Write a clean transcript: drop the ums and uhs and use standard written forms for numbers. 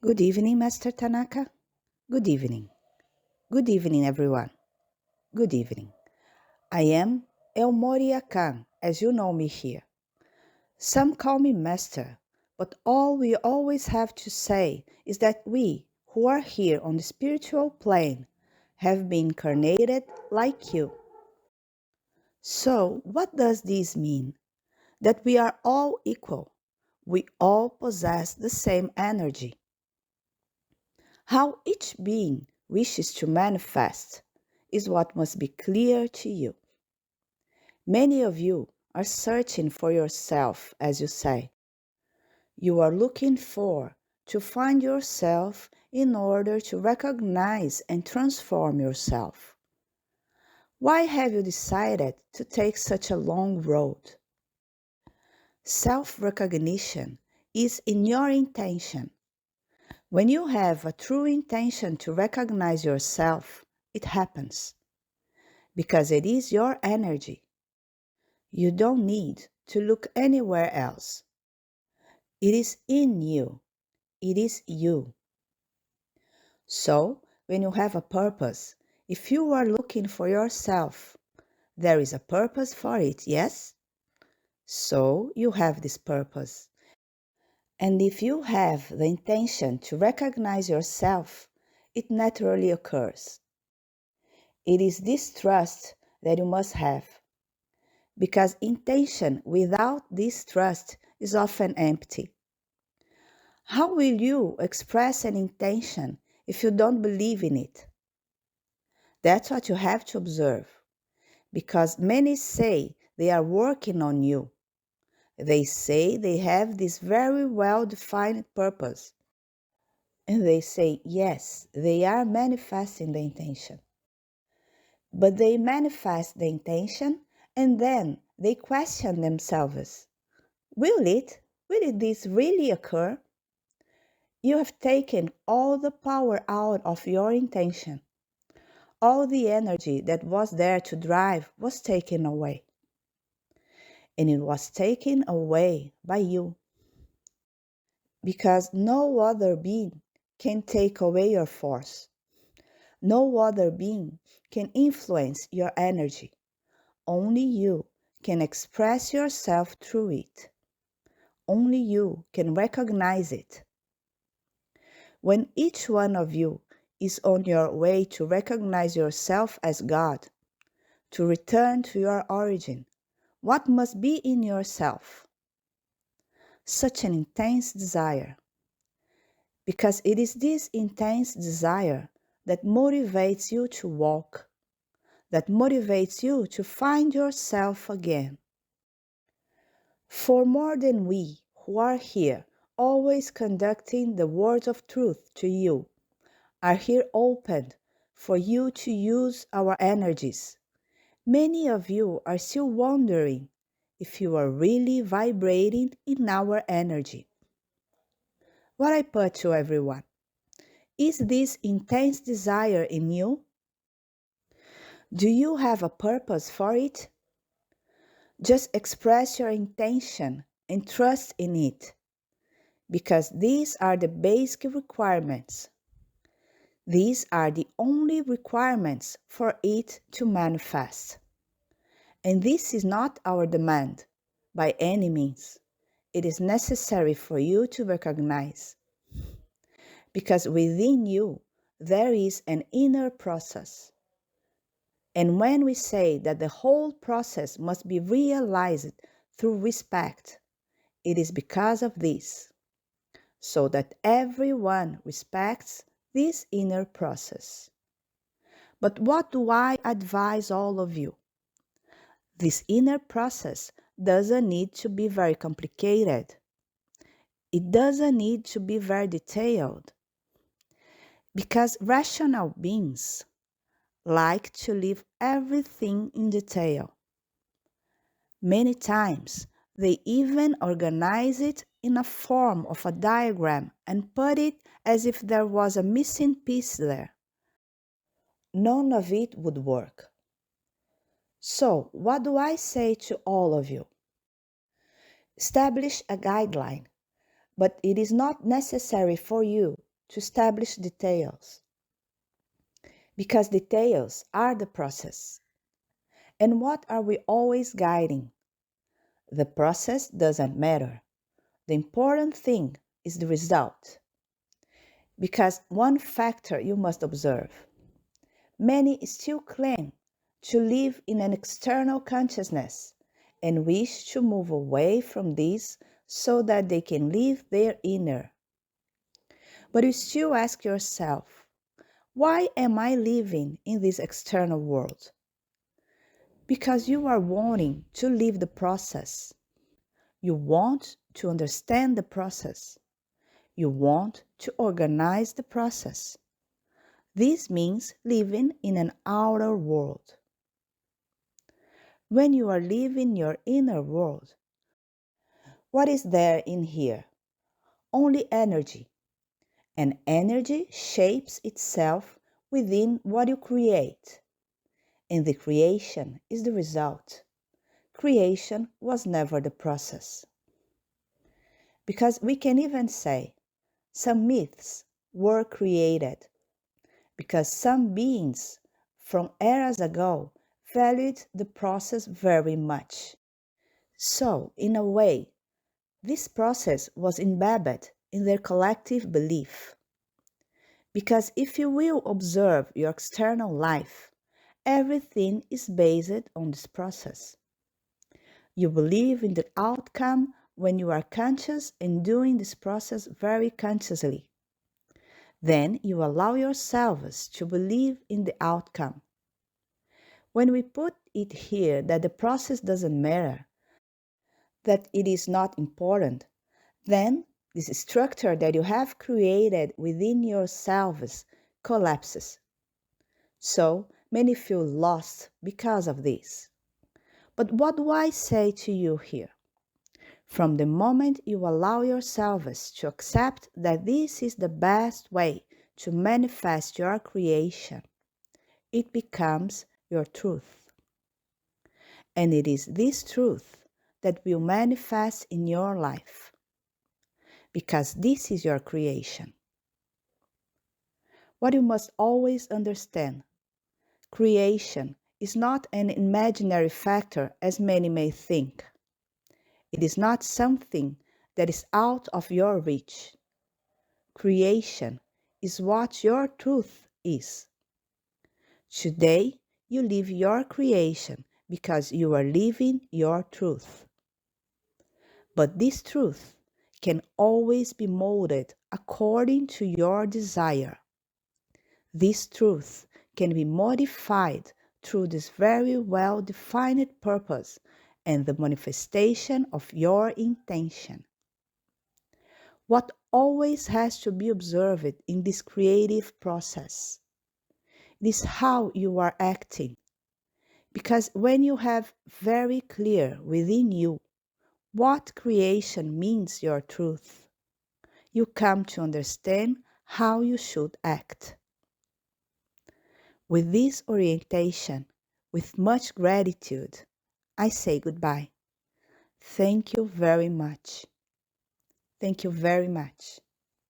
Good evening, Master Tanaka. Good evening. Good evening, everyone. Good evening. I am Morya Khan, as you know me here. Some call me Master, but all we always have to say is that we, who are here on the spiritual plane, have been incarnated like you. So, what does this mean? That we are all equal. We all possess the same energy. How each being wishes to manifest is what must be clear to you. Many of you are searching for yourself, as you say. You are looking to find yourself in order to recognize and transform yourself. Why have you decided to take such a long road? Self-recognition is in your intention. When you have a true intention to recognize yourself, it happens. Because it is your energy. You don't need to look anywhere else. It is in you. It is you. So, when you have a purpose, if you are looking for yourself, there is a purpose for it, yes? So, you have this purpose. And if you have the intention to recognize yourself, it naturally occurs. It is this trust that you must have. Because intention without this trust is often empty. How will you express an intention if you don't believe in it? That's what you have to observe. Because many say they are working on you. They say they have this very well-defined purpose. And they say, yes, they are manifesting the intention. But they manifest the intention and then they question themselves. Will this really occur? You have taken all the power out of your intention. All the energy that was there to drive was taken away. And it was taken away by you. Because no other being can take away your force. No other being can influence your energy. Only you can express yourself through it. Only you can recognize it. When each one of you is on your way to recognize yourself as God, to return to your origin, what must be in yourself? Such an intense desire. Because it is this intense desire that motivates you to walk, that motivates you to find yourself again. For more than we who are here, always conducting the words of truth to you, are here opened for you to use our energies. Many of you are still wondering if you are really vibrating in our energy. What I put to everyone, is this intense desire in you? Do you have a purpose for it? Just express your intention and trust in it, because these are the basic requirements. These are the only requirements for it to manifest. And this is not our demand, by any means. It is necessary for you to recognize. Because within you, there is an inner process. And when we say that the whole process must be realized through respect, it is because of this, so that everyone respects this inner process. But what do I advise all of you? This inner process doesn't need to be very complicated. It doesn't need to be very detailed. Because rational beings like to leave everything in detail. Many times, they even organize it in a form of a diagram and put it as if there was a missing piece there. None of it would work. So, what do I say to all of you? Establish a guideline, but it is not necessary for you to establish details, because details are the process. And what are we always guiding? The process doesn't matter. The important thing is the result. Because one factor you must observe: many still claim to live in an external consciousness and wish to move away from this so that they can live their inner. But you still ask yourself, why am I living in this external world? Because you are wanting to live the process. You want to understand the process. You want to organize the process. This means living in an outer world. When you are living your inner world, what is there in here? Only energy. And energy shapes itself within what you create. And the creation is the result. Creation was never the process. Because we can even say some myths were created because some beings from eras ago valued the process very much. So, in a way, this process was embedded in their collective belief. Because if you will observe your external life, everything is based on this process. You believe in the outcome when you are conscious and doing this process very consciously. Then you allow yourselves to believe in the outcome. When we put it here that the process doesn't matter, that it is not important, then this structure that you have created within yourselves collapses. So many feel lost because of this. But what do I say to you here? From the moment you allow yourselves to accept that this is the best way to manifest your creation, it becomes your truth. And it is this truth that will manifest in your life, because this is your creation. What you must always understand: creation is not an imaginary factor as many may think. It is not something that is out of your reach. Creation is what your truth is. Today, you live your creation because you are living your truth. But this truth can always be molded according to your desire. This truth can be modified through this very well-defined purpose and the manifestation of your intention. What always has to be observed in this creative process? It is how you are acting. Because when you have very clear within you what creation means your truth, you come to understand how you should act. With this orientation, with much gratitude, I say goodbye. Thank you very much. Thank you very much.